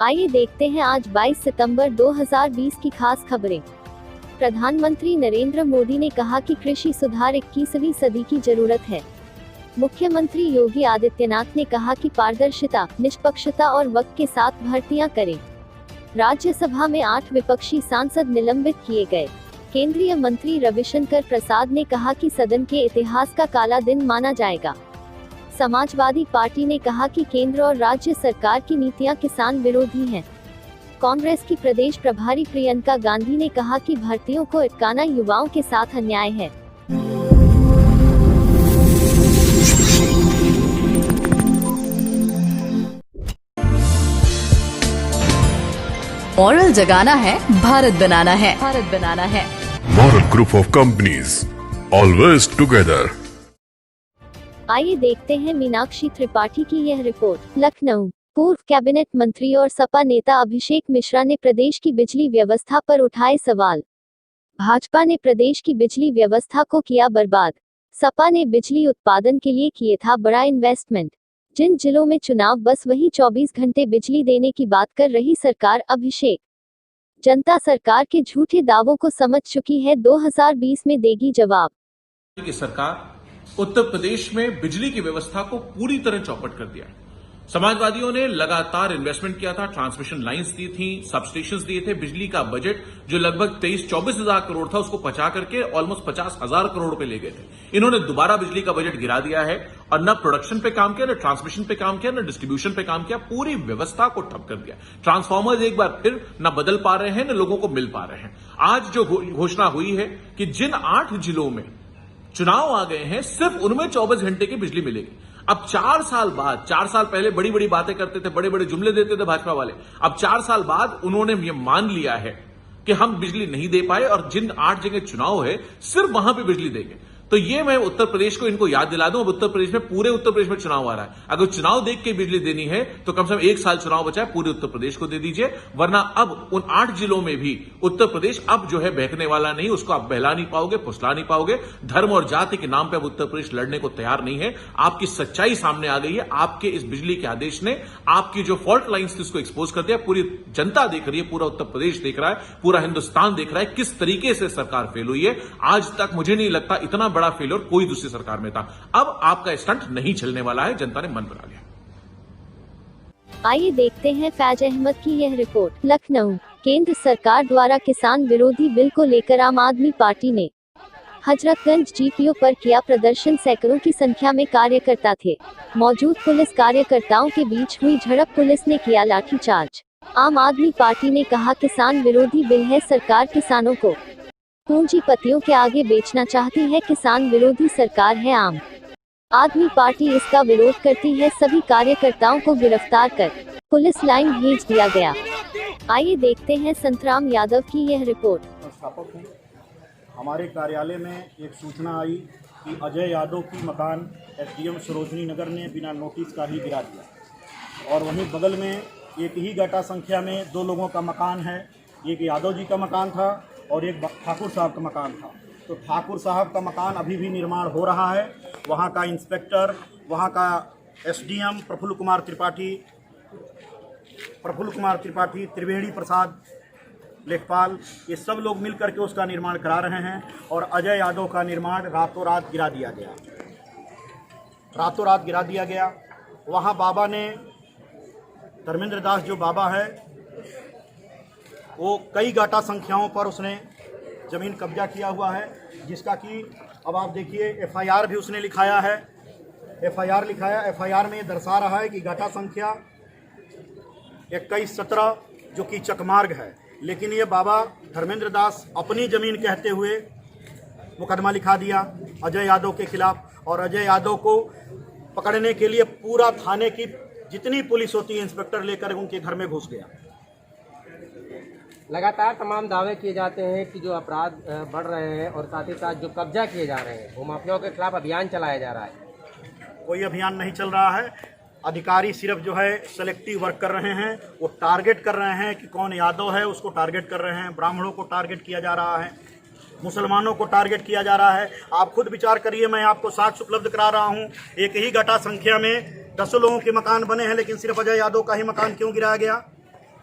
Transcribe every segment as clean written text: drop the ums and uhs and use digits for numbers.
आइए देखते हैं आज 22 सितंबर 2020 की खास खबरें। प्रधानमंत्री नरेंद्र मोदी ने कहा कि कृषि सुधार 21वीं सदी की जरूरत है। मुख्यमंत्री योगी आदित्यनाथ ने कहा कि पारदर्शिता, निष्पक्षता और वक्त के साथ भर्तियां करें। राज्यसभा में 8 विपक्षी सांसद निलंबित किए गए। केंद्रीय मंत्री रविशंकर प्रसाद ने कहा कि सदन के इतिहास का काला दिन माना जाएगा। समाजवादी पार्टी ने कहा कि केंद्र और राज्य सरकार की नीतियां किसान विरोधी हैं। कांग्रेस की प्रदेश प्रभारी प्रियंका गांधी ने कहा कि भर्तियों को अटकाना युवाओं के साथ अन्याय है। मॉरल जगाना है, भारत बनाना है, भारत बनाना है। Moral Group of Companies, always together. आइए देखते हैं मीनाक्षी त्रिपाठी की यह रिपोर्ट। लखनऊ। पूर्व कैबिनेट मंत्री और सपा नेता अभिषेक मिश्रा ने प्रदेश की बिजली व्यवस्था पर उठाए सवाल। भाजपा ने प्रदेश की बिजली व्यवस्था को किया बर्बाद। सपा ने बिजली उत्पादन के लिए किए था बड़ा इन्वेस्टमेंट। जिन जिलों में चुनाव बस वही 24 घंटे बिजली देने की बात कर रही सरकार अभिषेक। जनता सरकार के झूठे दावों को समझ चुकी है, 2020 में देगी जवाब। की सरकार उत्तर प्रदेश में बिजली की व्यवस्था को पूरी तरह चौपट कर दिया। समाजवादियों ने लगातार इन्वेस्टमेंट किया था, ट्रांसमिशन लाइंस दी थी, सबस्टेशंस दिए थे। बिजली का बजट जो लगभग 23-24 हजार करोड़ था उसको पचा करके ऑलमोस्ट 50,000 करोड़ रुपए ले गए थे। इन्होंने दोबारा बिजली का बजट गिरा दिया है और न प्रोडक्शन पे काम किया, न ट्रांसमिशन पे काम किया, न डिस्ट्रीब्यूशन पे काम किया। पूरी व्यवस्था को ठप कर दिया। ट्रांसफार्मर्स एक बार फिर न बदल पा रहे हैं, न लोगों को मिल पा रहे हैं। आज जो घोषणा हुई है कि जिन 8 जिलों में चुनाव आ गए हैं सिर्फ उनमें 24 घंटे की बिजली मिलेगी। अब 4 साल बाद, 4 साल पहले बड़ी बड़ी बातें करते थे, बड़े बड़े जुमले देते थे भाजपा वाले। अब 4 साल बाद उन्होंने ये मान लिया है कि हम बिजली नहीं दे पाए और जिन 8 जगह चुनाव है सिर्फ वहां पे बिजली देंगे। तो ये मैं उत्तर प्रदेश को इनको याद दिला दूं। अब उत्तर प्रदेश में, पूरे उत्तर प्रदेश में चुनाव आ रहा है। अगर चुनाव देख के बिजली देनी है तो कम से कम 1 साल चुनाव बचा है, पूरे उत्तर प्रदेश को दे दीजिए। वरना अब उन 8 जिलों में भी उत्तर प्रदेश अब जो है बहकने वाला नहीं, उसको आप बहला नहीं पाओगे, फुसला नहीं पाओगे। धर्म और जाति के नाम पे अब उत्तर प्रदेश लड़ने को तैयार नहीं है। आपकी सच्चाई सामने आ गई है। आपके इस बिजली के आदेश ने आपकी जो फॉल्ट लाइन्स थी उसको एक्सपोज कर दिया। पूरी जनता देख रही है, पूरा उत्तर प्रदेश देख रहा है, पूरा हिंदुस्तान देख रहा है किस तरीके से सरकार फेल हुई है। आज तक मुझे नहीं लगता इतना बड़ा फेलियर कोई दूसरी सरकार में था। अब आपका स्टंट नहीं चलने वाला है, जनता ने मन बना लिया। आइए देखते हैं फैज अहमद की यह रिपोर्ट। लखनऊ। केंद्र सरकार द्वारा किसान विरोधी बिल को लेकर आम आदमी पार्टी ने हजरतगंज जीपीओ पर किया प्रदर्शन। सैकड़ों की संख्या में कार्यकर्ता थे। मौजूद पुलिस कार्यकर्ताओं के बीच हुई झड़प, पुलिस ने किया लाठीचार्ज। आम आदमी पार्टी ने कहा किसान विरोधी बिल है, सरकार किसानों को पूंजीपतियों के आगे बेचना चाहती है, किसान विरोधी सरकार है। आम आदमी पार्टी इसका विरोध करती है। सभी कार्यकर्ताओं को गिरफ्तार कर पुलिस लाइन भेज दिया गया। आइए देखते हैं संतराम यादव की यह रिपोर्ट। संस्थापक हूँ। हमारे कार्यालय में एक सूचना आई कि अजय यादव की मकान एसडीएम सरोजनी नगर ने बिना नोटिस का ही गिरा दिया और वहीं बगल में एक ही गाटा संख्या में 2 लोगों का मकान है। एक यादव जी का मकान था और एक ठाकुर साहब का मकान था। तो ठाकुर साहब का मकान अभी भी निर्माण हो रहा है। वहाँ का इंस्पेक्टर, वहाँ का एसडीएम प्रफुल्ल कुमार त्रिपाठी, त्रिवेणी प्रसाद लेखपाल, ये सब लोग मिल करके उसका निर्माण करा रहे हैं और अजय यादव का निर्माण रातों रात गिरा दिया गया। वहाँ बाबा ने, धर्मेंद्र दास जो बाबा है, वो कई गाटा संख्याओं पर उसने ज़मीन कब्जा किया हुआ है, जिसका कि अब आप देखिए एफआईआर भी उसने लिखाया है। एफआईआर में दर्शा रहा है कि गाटा संख्या 2117 जो कि चकमार्ग है, लेकिन ये बाबा धर्मेंद्र दास अपनी ज़मीन कहते हुए मुकदमा लिखा दिया अजय यादव के खिलाफ और अजय यादव को पकड़ने के लिए पूरा थाने की जितनी पुलिस होती है इंस्पेक्टर लेकर उनके घर में घुस गया। लगातार तमाम दावे किए जाते हैं कि जो अपराध बढ़ रहे हैं और साथ ही साथ जो कब्जा किए जा रहे हैं, वो माफियाओं के खिलाफ अभियान चलाया जा रहा है। कोई अभियान नहीं चल रहा है। अधिकारी सिर्फ जो है सेलेक्टिव वर्क कर रहे हैं। वो टारगेट कर रहे हैं कि कौन यादव है उसको टारगेट कर रहे हैं। ब्राह्मणों को टारगेट किया जा रहा है, मुसलमानों को टारगेट किया जा रहा है। आप खुद विचार करिए, मैं आपको साक्ष्य उपलब्ध करा रहा हूँ। एक ही घटा संख्या में 10 लोगों के मकान बने हैं, लेकिन सिर्फ अजय यादव का ही मकान क्यों गिराया गया?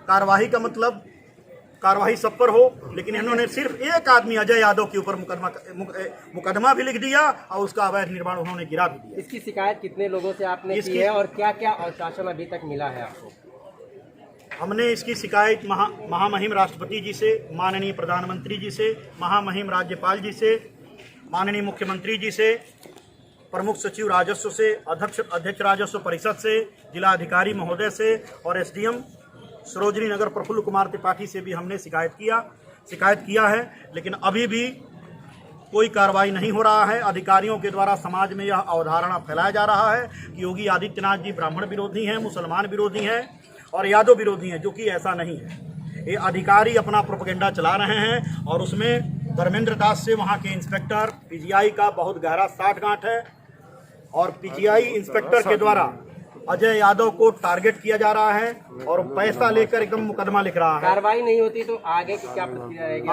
कार्रवाई का मतलब कार्रवाई सब पर हो, लेकिन इन्होंने सिर्फ एक आदमी अजय यादव के ऊपर मुकदमा भी लिख दिया और उसका अवैध निर्माण उन्होंने गिरा भी दिया। इसकी शिकायत कितने लोगों से आपने की है और क्या क्या आश्वासन अभी तक मिला है आपको? हमने इसकी शिकायत महामहिम राष्ट्रपति जी से, माननीय प्रधानमंत्री जी से, महामहिम राज्यपाल जी से, माननीय मुख्यमंत्री जी से, प्रमुख सचिव राजस्व से, अध्यक्ष राजस्व परिषद से, जिला अधिकारी महोदय से और एसडीएम सरोजनी नगर प्रफुल्ल कुमार त्रिपाठी से भी हमने शिकायत किया है, लेकिन अभी भी कोई कार्रवाई नहीं हो रहा है। अधिकारियों के द्वारा समाज में यह अवधारणा फैलाया जा रहा है कि योगी आदित्यनाथ जी ब्राह्मण विरोधी हैं, मुसलमान विरोधी हैं और यादव विरोधी हैं, जो कि ऐसा नहीं है। ये अधिकारी अपना प्रोपेगेंडा चला रहे हैं और उसमें धर्मेंद्र दास से वहाँ के इंस्पेक्टर पीजीआई का बहुत गहरा साठगांठ है और पीजीआई इंस्पेक्टर के द्वारा अजय यादव को टारगेट किया जा रहा है और पैसा लेकर एकदम मुकदमा लिख रहा है। कार्रवाई नहीं होती तो आगे की क्या प्रक्रिया रहेगी?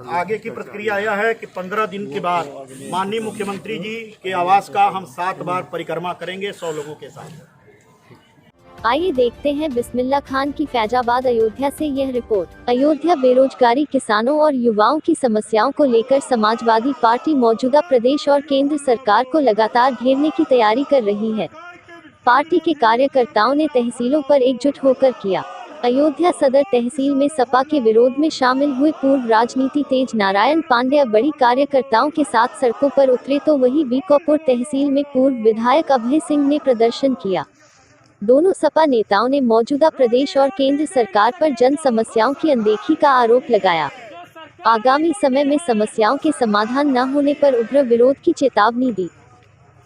आगे की प्रक्रिया यह है कि 15 दिन के बाद माननीय मुख्यमंत्री जी के आवास का हम 7 बार परिक्रमा करेंगे 100 लोगों के साथ। आइए देखते हैं बिस्मिल्लाह खान की फैजाबाद अयोध्या से यह रिपोर्ट। अयोध्या बेरोजगारी, किसानों और युवाओं की समस्याओं को लेकर समाजवादी पार्टी मौजूदा प्रदेश और केंद्र सरकार को लगातार घेरने की तैयारी कर रही है। पार्टी के कार्यकर्ताओं ने तहसीलों पर एकजुट होकर किया। अयोध्या सदर तहसील में सपा के विरोध में शामिल हुए पूर्व राजनीति तेज नारायण पांडेय बड़ी कार्यकर्ताओं के साथ सड़कों पर उतरे, तो वहीं बीकापुर तहसील में पूर्व विधायक अभय सिंह ने प्रदर्शन किया। दोनों सपा नेताओं ने मौजूदा प्रदेश और केंद्र सरकार पर जन समस्याओं की अनदेखी का आरोप लगाया। आगामी समय में समस्याओं के समाधान न होने पर उग्र विरोध की चेतावनी दी।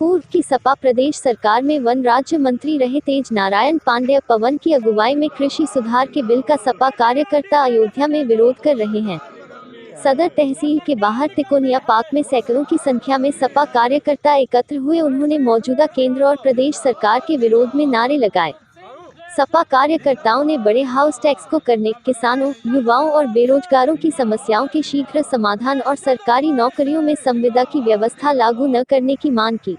पूर्व की सपा प्रदेश सरकार में वन राज्य मंत्री रहे तेज नारायण पांडेय पवन की अगुवाई में कृषि सुधार के बिल का सपा कार्यकर्ता अयोध्या में विरोध कर रहे हैं। सदर तहसील के बाहर तिकोनिया पार्क में सैकड़ों की संख्या में सपा कार्यकर्ता एकत्र हुए। उन्होंने मौजूदा केंद्र और प्रदेश सरकार के विरोध में नारे लगाए। सपा कार्यकर्ताओं ने बड़े हाउस टैक्स को करने, किसानों, युवाओं और बेरोजगारों की समस्याओं के शीघ्र समाधान और सरकारी नौकरियों में संविदा की व्यवस्था लागू न करने की मांग की।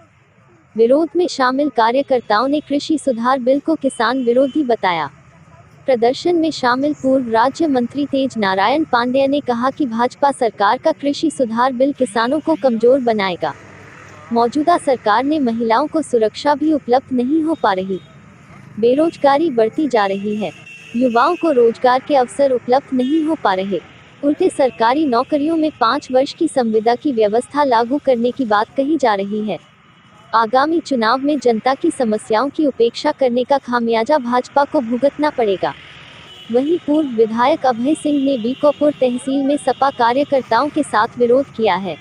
विरोध में शामिल कार्यकर्ताओं ने कृषि सुधार बिल को किसान विरोधी बताया। प्रदर्शन में शामिल पूर्व राज्य मंत्री तेज नारायण पांडेय ने कहा कि भाजपा सरकार का कृषि सुधार बिल किसानों को कमजोर बनाएगा। मौजूदा सरकार ने महिलाओं को सुरक्षा भी उपलब्ध नहीं हो पा रही। बेरोजगारी बढ़ती जा रही है। युवाओं को रोजगार के अवसर उपलब्ध नहीं हो पा रहे। उल्टे सरकारी नौकरियों में 5 वर्ष की संविदा की व्यवस्था लागू करने की बात कही जा रही है। आगामी चुनाव में जनता की समस्याओं की उपेक्षा करने का खामियाजा भाजपा को भुगतना पड़ेगा। वहीं पूर्व विधायक अभय सिंह ने बीकापुर तहसील में सपा कार्यकर्ताओं के साथ विरोध किया है।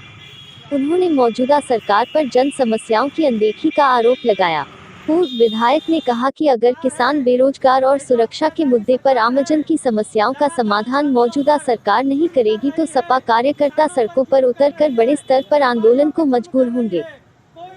उन्होंने मौजूदा सरकार पर जन समस्याओं की अनदेखी का आरोप लगाया। पूर्व विधायक ने कहा कि अगर किसान, बेरोजगार और सुरक्षा के मुद्दे पर आमजन की समस्याओं का समाधान मौजूदा सरकार नहीं करेगी तो सपा कार्यकर्ता सड़कों पर उतरकर बड़े स्तर पर आंदोलन को मजबूर होंगे।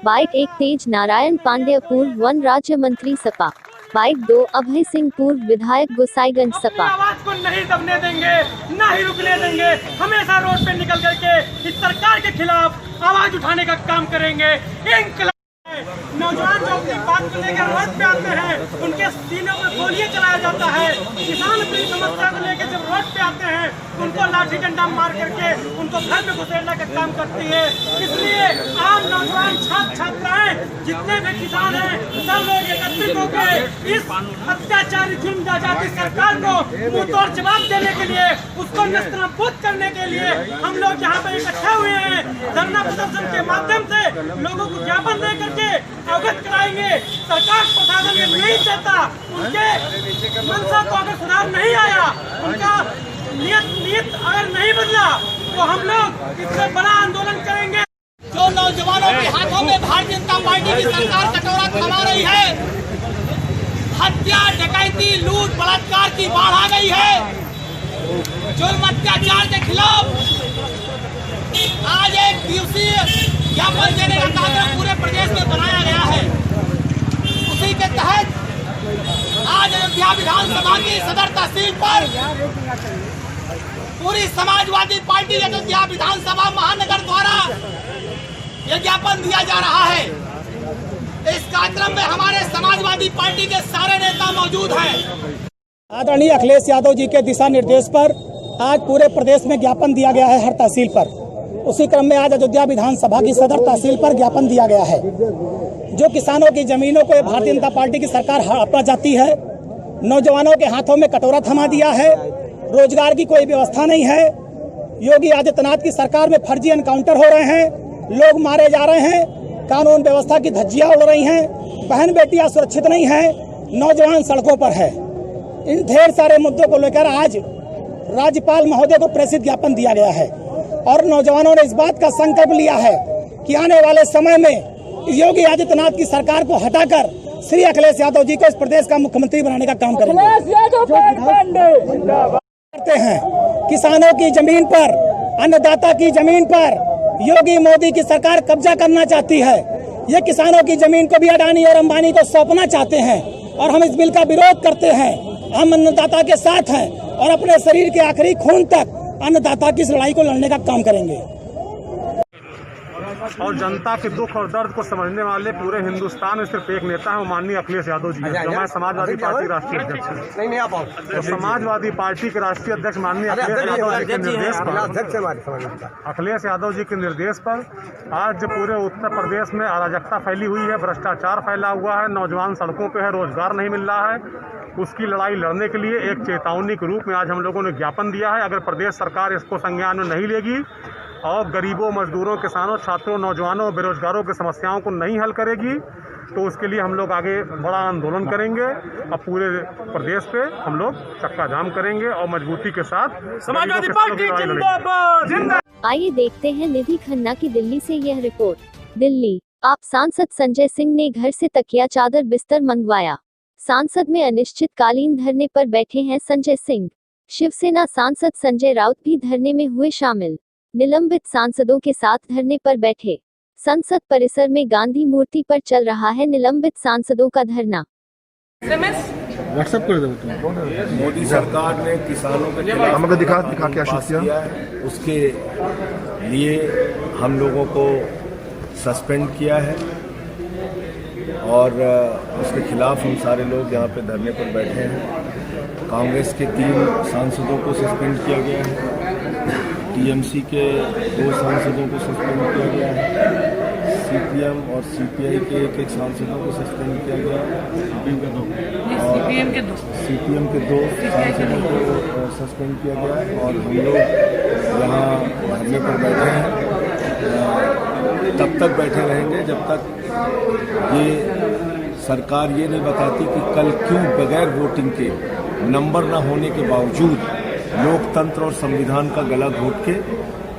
बाइट 1 तेज नारायण पांडेय पूर्व वन राज्य मंत्री सपा। बाइट 2 अभय सिंह पूर्व विधायक गोसाईगंज सपा। आवाज को नहीं दबने देंगे, ना ही रुकने देंगे। हमेशा रोड पे निकल करके इस सरकार के खिलाफ आवाज उठाने का काम करेंगे। नौजवान जो अपनी बात को लेकर रोड पे आते हैं उनके सीनों में गोलियां चलाया जाता है। किसान अपनी समस्या को लेकर जब रोड पे आते हैं उनको लाठी डंडा मार करके उनको घर में घुसेड़ने का काम करती है। इसलिए आम नौजवान, छात्र छात्राएं, जितने भी किसान हैं, सब लोग एकत्रित होकर इस अत्याचारी जुल्म जाति सरकार को मुंहतोड़ जवाब देने के लिए, उसको नेस्तनाबूद करने के लिए हम लोग यहाँ पे इकट्ठा हुए हैं। धरना प्रदर्शन के माध्यम से लोगों को ज्ञापन दे करके अवगत कराएंगे। सरकार प्रशासन ये नहीं चाहता, उनके मंशा को अगर सुधार नहीं आया, उनका नियत अगर नहीं बदला तो हम लोग इससे बड़ा आंदोलन करेंगे। जो नौजवानों के हाथों में भारतीय जनता पार्टी की सरकार कटोरा थमा रही है, हत्या, डकैती, लूट, बलात्कार की बाढ़ आ गई है। जुल्म अत्याचार के खिलाफ आज 1 दिवसीय ज्ञापन देने का कार्यक्रम पूरे प्रदेश में बनाया गया है। उसी के तहत आज अयोध्या विधानसभा की सदर तहसील पर पूरी समाजवादी पार्टी अयोध्या विधानसभा महानगर द्वारा यह ज्ञापन दिया जा रहा है। इस कार्यक्रम में हमारे समाजवादी पार्टी के सारे नेता मौजूद हैं। आदरणीय अखिलेश यादव जी के दिशा निर्देश पर आज पूरे प्रदेश में ज्ञापन दिया गया है हर तहसील पर। उसी क्रम में आज अयोध्या विधानसभा की सदर तहसील पर ज्ञापन दिया गया है। जो किसानों की जमीनों को भारतीय जनता पार्टी की सरकार हड़पना चाहती है, नौजवानों के हाथों में कटोरा थमा दिया है, रोजगार की कोई व्यवस्था नहीं है। योगी आदित्यनाथ की सरकार में फर्जी एनकाउंटर हो रहे हैं, लोग मारे जा रहे हैं, कानून व्यवस्था की धज्जियां उड़ रही हैं, बहन बेटियां सुरक्षित नहीं हैं, नौजवान सड़कों पर है। इन ढेर सारे मुद्दों को लेकर आज राज्यपाल महोदय को प्रेषित ज्ञापन दिया गया है और नौजवानों ने इस बात का संकल्प लिया है कि आने वाले समय में योगी आदित्यनाथ की सरकार को हटाकर श्री अखिलेश यादव जी को इस प्रदेश का मुख्यमंत्री बनाने का काम करेंगे। करते हैं किसानों की जमीन पर, अन्नदाता की जमीन पर योगी मोदी की सरकार कब्जा करना चाहती है। ये किसानों की जमीन को भी अडानी और अंबानी को सौंपना चाहते हैं और हम इस बिल का विरोध करते हैं। हम अन्नदाता के साथ हैं और अपने शरीर के आखिरी खून तक अन्नदाता की इस लड़ाई को लड़ने का काम करेंगे। और जनता के दुख और दर्द को समझने वाले पूरे हिंदुस्तान में सिर्फ एक नेता है, वो माननीय अखिलेश यादव जी हैं, जो मैं समाजवादी पार्टी राष्ट्रीय अध्यक्ष हूँ। तो समाजवादी पार्टी के राष्ट्रीय अध्यक्ष माननीय अखिलेश यादव जी के निर्देश पर अखिलेश यादव जी के निर्देश पर आज पूरे उत्तर प्रदेश में अराजकता फैली हुई है, भ्रष्टाचार फैला हुआ है, नौजवान सड़कों पे है, रोजगार नहीं मिल रहा है। उसकी लड़ाई लड़ने के लिए एक चेतावनी के रूप में आज हम लोगों ने ज्ञापन दिया है। अगर प्रदेश सरकार इसको संज्ञान में नहीं लेगी और गरीबों, मजदूरों, किसानों, छात्रों, नौजवानों, बेरोजगारों की समस्याओं को नहीं हल करेगी तो उसके लिए हम लोग आगे बड़ा आंदोलन करेंगे और पूरे प्रदेश पे हम लोग चक्का जाम करेंगे और मजबूती के साथ समाजवादी पार्टी जिंदाबाद। आइए देखते हैं निधि खन्ना की दिल्ली से यह रिपोर्ट। दिल्ली, आप सांसद संजय सिंह ने घर से तकिया, चादर, बिस्तर मंगवाया। सांसद में अनिश्चितकालीन धरने पर बैठे हैं संजय सिंह। शिवसेना सांसद संजय राउत भी धरने में हुए शामिल। निलंबित सांसदों के साथ धरने पर बैठे। संसद परिसर में गांधी मूर्ति पर चल रहा है निलंबित सांसदों का धरना। व्हाट्सएप कर दो। मोदी सरकार ने किसानों के खिलाफ हमको दिखा क्या शूट किया है, उसके लिए हम लोगों को सस्पेंड किया है और उसके खिलाफ हम सारे लोग यहाँ पे धरने पर बैठे हैं। कांग्रेस के 3 सांसदों को सस्पेंड किया गया है, टीएमसी के 2 सांसदों को सस्पेंड किया गया है, सीपीएम और सीपीआई के एक सांसदों को सस्पेंड किया गया है और सीपीएम के 2 सांसदों को सस्पेंड किया गया है। और हम लोग यहाँ धरने पर बैठे हैं, तब तक बैठे रहेंगे जब तक ये सरकार ये नहीं बताती कि कल क्यों बगैर वोटिंग के, नंबर न होने के बावजूद लोकतंत्र और संविधान का गला घोट के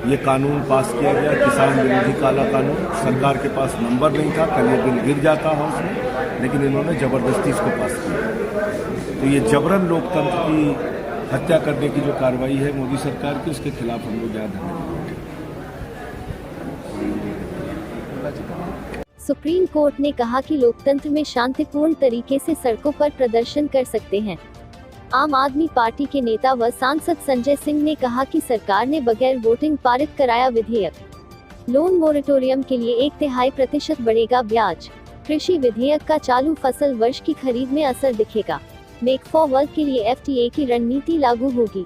ये कानून पास किया गया, किसान विरोधी काला कानून। सरकार के पास नंबर नहीं था, कल ये बिल गिर जाता हाउस में, लेकिन इन्होंने जबरदस्ती इसको पास किया। तो ये जबरन लोकतंत्र की हत्या करने की जो कार्रवाई है मोदी सरकार की, उसके खिलाफ हम लोग याद रखेंगे। सुप्रीम कोर्ट ने कहा कि लोकतंत्र में शांतिपूर्ण तरीके से सड़कों पर प्रदर्शन कर सकते हैं। आम आदमी पार्टी के नेता व सांसद संजय सिंह ने कहा कि सरकार ने बगैर वोटिंग पारित कराया विधेयक। लोन मोरेटोरियम के लिए 1/3% बढ़ेगा ब्याज। कृषि विधेयक का चालू फसल वर्ष की खरीद में असर दिखेगा। मेक फॉर वर्क के लिए FTA की रणनीति लागू होगी।